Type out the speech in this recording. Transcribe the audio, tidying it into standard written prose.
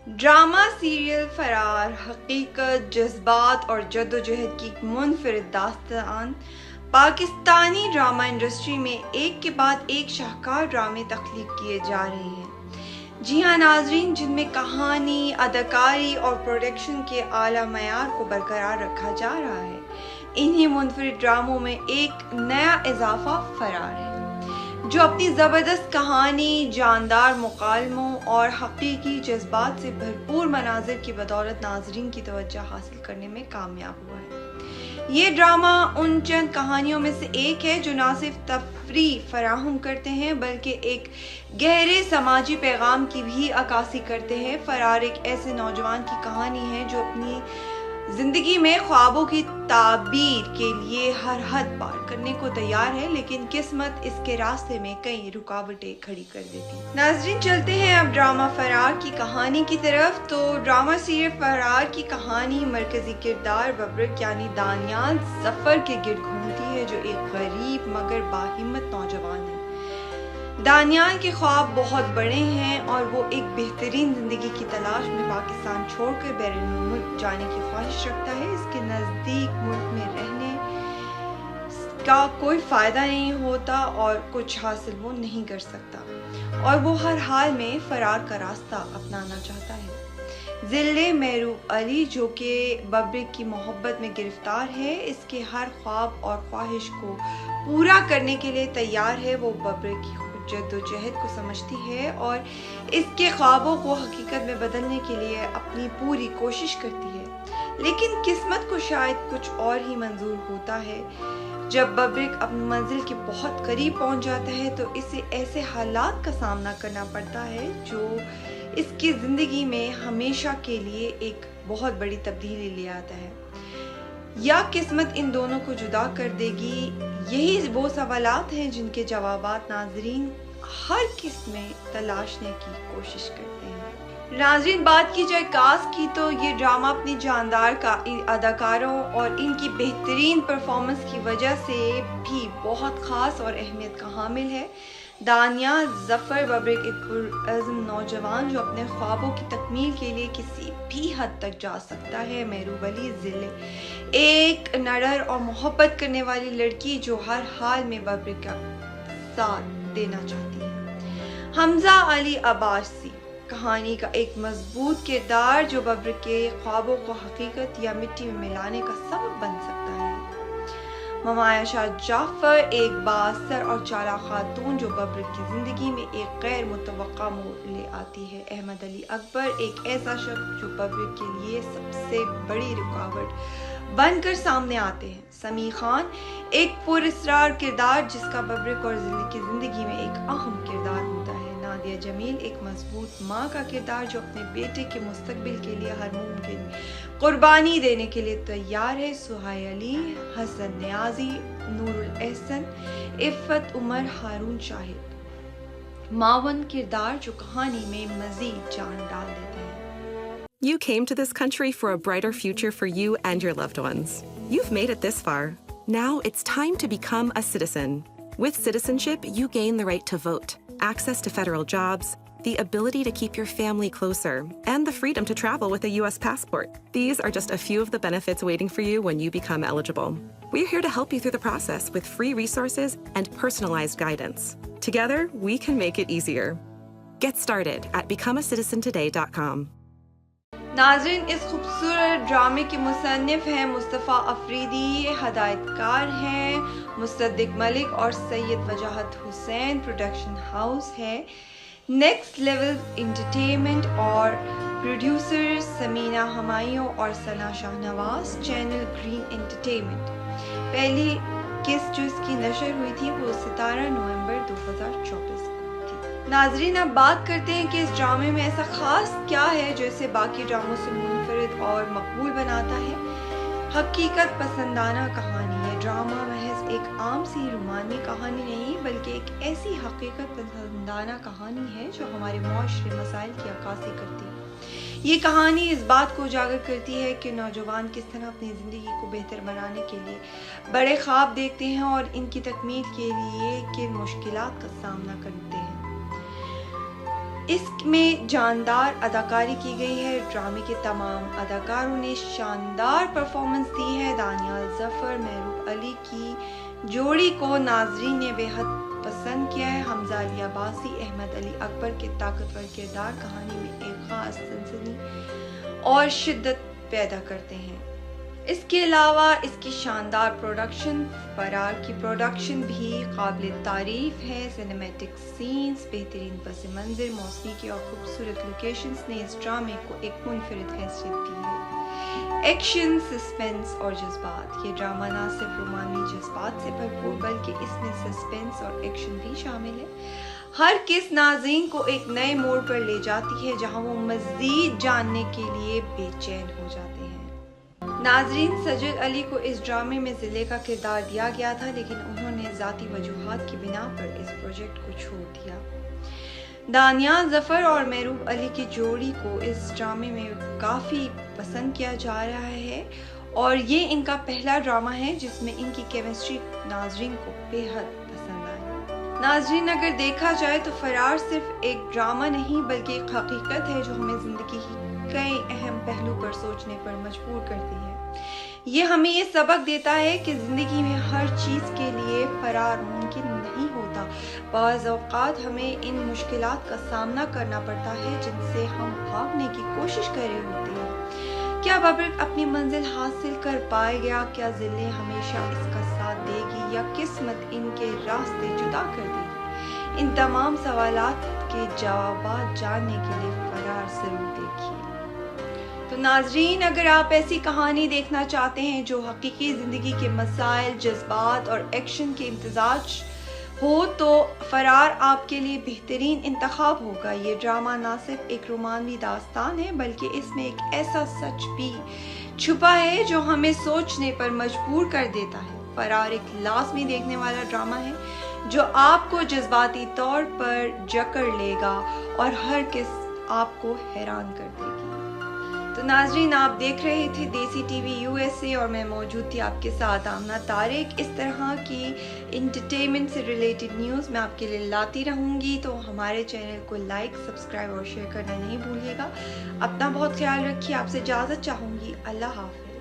Drama serial فرار حقیقت، جذبات اور جدوجہد کی ایک منفرد داستان پاکستانی ڈرامہ انڈسٹری میں ایک کے بعد ایک شاہکار ڈرامے تخلیق کیے جا رہے ہیں۔ جی ہاں ناظرین، جن میں کہانی، اداکاری اور پروڈکشن کے اعلیٰ معیار کو برقرار رکھا جا رہا ہے، انہی منفرد ڈراموں میں ایک نیا اضافہ فرار ہے، جو اپنی زبردست کہانی، جاندار مکالموں اور حقیقی جذبات سے بھرپور مناظر کی بدولت ناظرین کی توجہ حاصل کرنے میں کامیاب ہوا ہے۔ یہ ڈرامہ ان چند کہانیوں میں سے ایک ہے جو نہ صرف تفریح فراہم کرتے ہیں بلکہ ایک گہرے سماجی پیغام کی بھی عکاسی کرتے ہیں۔ فرار ایک ایسے نوجوان کی کہانی ہے جو اپنی زندگی میں خوابوں کی تعبیر کے لیے ہر حد پار کرنے کو تیار ہے، لیکن قسمت اس کے راستے میں کئی رکاوٹیں کھڑی کر دیتی ہے۔ ناظرین، چلتے ہیں اب ڈرامہ فرار کی کہانی کی طرف۔ تو ڈرامہ سیریل فرار کی کہانی مرکزی کردار ببرک یعنی دانیال ظفر کے گرد گھومتی ہے، جو ایک غریب مگر باہمت نوجوان ہے۔ دانیال کے خواب بہت بڑے ہیں اور وہ ایک بہترین زندگی کی تلاش میں پاکستان چھوڑ کر بیرون ملک جانے کی خواہش رکھتا ہے۔ اس کے نزدیک ملک میں رہنے کا کوئی فائدہ نہیں ہوتا اور کچھ حاصل وہ نہیں کر سکتا، اور وہ ہر حال میں فرار کا راستہ اپنانا چاہتا ہے۔ ضلع محروب علی، جو کہ ببرک کی محبت میں گرفتار ہے، اس کے ہر خواب اور خواہش کو پورا کرنے کے لیے تیار ہے۔ وہ ببرک کی جدوجہد کو سمجھتی ہے اور اس کے خوابوں کو حقیقت میں بدلنے کے لیے اپنی پوری کوشش کرتی ہے، لیکن قسمت کو شاید کچھ اور ہی منظور ہوتا ہے۔ جب ببرک اپنی منزل کے بہت قریب پہنچ جاتا ہے تو اسے ایسے حالات کا سامنا کرنا پڑتا ہے جو اس کی زندگی میں ہمیشہ کے لیے ایک بہت بڑی تبدیلی لے آتا ہے۔ یا قسمت ان دونوں کو جدا کر دے گی؟ یہی وہ سوالات ہیں جن کے جوابات ناظرین ہر قسم میں تلاشنے کی کوشش کرتے ہیں۔ ناظرین، بات کی جائے کاسٹ کی تو یہ ڈرامہ اپنی جاندار اداکاروں اور ان کی بہترین پرفارمنس کی وجہ سے بھی بہت خاص اور اہمیت کا حامل ہے۔ دانیال ظفر ببرک ایک پرعزم نوجوان جو اپنے خوابوں کی تکمیل کے لیے کسی بھی حد تک جا سکتا ہے۔ محروب علی ضلع ایک نڈر اور محبت کرنے والی لڑکی جو ہر حال میں ببرک کا ساتھ دینا چاہتی ہے۔ حمزہ علی عباسی، کہانی کا ایک مضبوط کردار جو ببرک کے خوابوں کو حقیقت یا مٹی میں ملانے کا سبب بن سکتا ہے۔ ممایہ شاہ جعفر، ایک بااثر اور چالاک خاتون جو ببرک کی زندگی میں ایک غیر متوقع موڑ لے آتی ہے۔ احمد علی اکبر، ایک ایسا شخص جو ببرک کے لیے سب سے بڑی رکاوٹ بن کر سامنے آتے ہیں۔ سمیع خان، ایک پراسرار کردار جس کا ببرک اور کی زندگی میں ایک اہم کردار ہوتا ہے۔ نادیہ جمیل، ایک مضبوط ماں کا کردار جو اپنے بیٹے کے مستقبل کے لیے ہر ممکن قربانی دینے کے لیے تیار ہے۔ سہیل علی، حسن نیازی، نور الاحسن، عفت عمر، ہارون شاہد، معاون کردار جو کہانی میں مزید جان ڈال دیتے ہیں۔ You came to this country for a brighter future for you and your loved ones. You've made it this far. Now it's time to become a citizen. With citizenship, you gain the right to vote, access to federal jobs, the ability to keep your family closer, and the freedom to travel with a U.S. passport. These are just a few of the benefits waiting for you when you become eligible. We're here to help you through the process with free resources and personalized guidance. Together, we can make it easier. Get started at becomeacitizentoday.com. ناظرین، اس خوبصورت ڈرامے کے مصنف ہیں مصطفیٰ افریدی، ہدایت کار ہیں مصدق ملک اور سید وجاہت حسین، production house ہے نیکسٹ لیول انٹرٹینمنٹ اور پروڈیوسر سمینہ ہمایوں اور ثنا Shah Nawaz, channel green entertainment. پہلی قسط جو اس کی نشر ہوئی تھی وہ 17 نومبر 2024 ناظرین، اب بات کرتے ہیں کہ اس ڈرامے میں ایسا خاص کیا ہے جو اسے باقی ڈراموں سے منفرد اور مقبول بناتا ہے۔ حقیقت پسندانہ کہانی ہے۔ ڈرامہ محض ایک عام سی رومانوی کہانی نہیں بلکہ ایک ایسی حقیقت پسندانہ کہانی ہے جو ہمارے معاشرے مسائل کی عکاسی کرتی ہے۔ یہ کہانی اس بات کو اجاگر کرتی ہے کہ نوجوان کس طرح اپنی زندگی کو بہتر بنانے کے لیے بڑے خواب دیکھتے ہیں اور ان کی تکمیل کے لیے کن مشکلات کا سامنا کرتے ہیں۔ اس میں جاندار اداکاری کی گئی ہے. ڈرامے کے تمام اداکاروں نے شاندار پرفارمنس دی ہے. دانیال ظفر محروب علی کی جوڑی کو ناظرین نے بے حد پسند کیا ہے. حمزہ علی عباسی احمد علی اکبر کے طاقتور کردار کہانی میں ایک خاص سنسنی اور شدت پیدا کرتے ہیں. اس کے علاوہ اس کی شاندار پروڈکشن، فرار کی پروڈکشن بھی قابل تعریف ہے. سینیمیٹک سینز، بہترین پس منظر، موسیقی اور خوبصورت لوکیشنز نے اس ڈرامے کو ایک منفرد حیثیت دی ہے. ایکشن، سسپنس اور جذبات. یہ ڈرامہ نہ صرف رومانوی جذبات سے بھرپور بلکہ اس میں سسپنس اور ایکشن بھی شامل ہے. ہر کس ناظرین کو ایک نئے موڑ پر لے جاتی ہے جہاں وہ مزید جاننے کے لیے بے چین ہو جاتے ہیں. ناظرین، سجد علی کو اس ڈرامے میں ضلع کا کردار دیا گیا تھا لیکن انہوں نے ذاتی وجوہات کی بنا پر اس پروجیکٹ کو چھوڑ دیا. دانیال ظفر اور محروب علی کی جوڑی کو اس ڈرامے میں کافی پسند کیا جا رہا ہے اور یہ ان کا پہلا ڈرامہ ہے جس میں ان کی کیمسٹری ناظرین کو بے حد پسند آئی. ناظرین، اگر دیکھا جائے تو فرار صرف ایک ڈرامہ نہیں بلکہ ایک حقیقت ہے جو ہمیں زندگی کی کئی اہم پہلو پر سوچنے پر مجبور کرتی ہے. یہ ہمیں یہ سبق دیتا ہے کہ زندگی میں ہر چیز کے لیے فرار ممکن نہیں ہوتا. بعض اوقات ہمیں ان مشکلات کا سامنا کرنا پڑتا ہے جن سے ہم بھاگنے کی کوشش کر رہے ہوتے ہیں. کیا ببرک اپنی منزل حاصل کر پائے گا؟ کیا ذلیں ہمیشہ اس کا ساتھ دے گی یا قسمت ان کے راستے جدا کر دے گی؟ ان تمام سوالات کے جوابات جاننے کے لیے فرار ضرور دیکھیے. تو ناظرین، اگر آپ ایسی کہانی دیکھنا چاہتے ہیں جو حقیقی زندگی کے مسائل، جذبات اور ایکشن کے امتزاج ہو تو فرار آپ کے لیے بہترین انتخاب ہوگا. یہ ڈرامہ نہ صرف ایک رومانوی داستان ہے بلکہ اس میں ایک ایسا سچ بھی چھپا ہے جو ہمیں سوچنے پر مجبور کر دیتا ہے. فرار ایک لازمی دیکھنے والا ڈرامہ ہے جو آپ کو جذباتی طور پر جکڑ لے گا اور ہر کس آپ کو حیران کر دے گی. تو ناظرین، آپ دیکھ رہے تھے دیسی ٹی وی USA اور میں موجود تھی آپ کے ساتھ آمنہ طارق. اس طرح کی انٹرٹینمنٹ سے ریلیٹڈ نیوز میں آپ کے لیے لاتی رہوں گی. تو ہمارے چینل کو لائک، سبسکرائب اور شیئر کرنا نہیں بھولیے گا. اپنا بہت خیال رکھیے. آپ سے اجازت چاہوں گی. اللہ حافظ.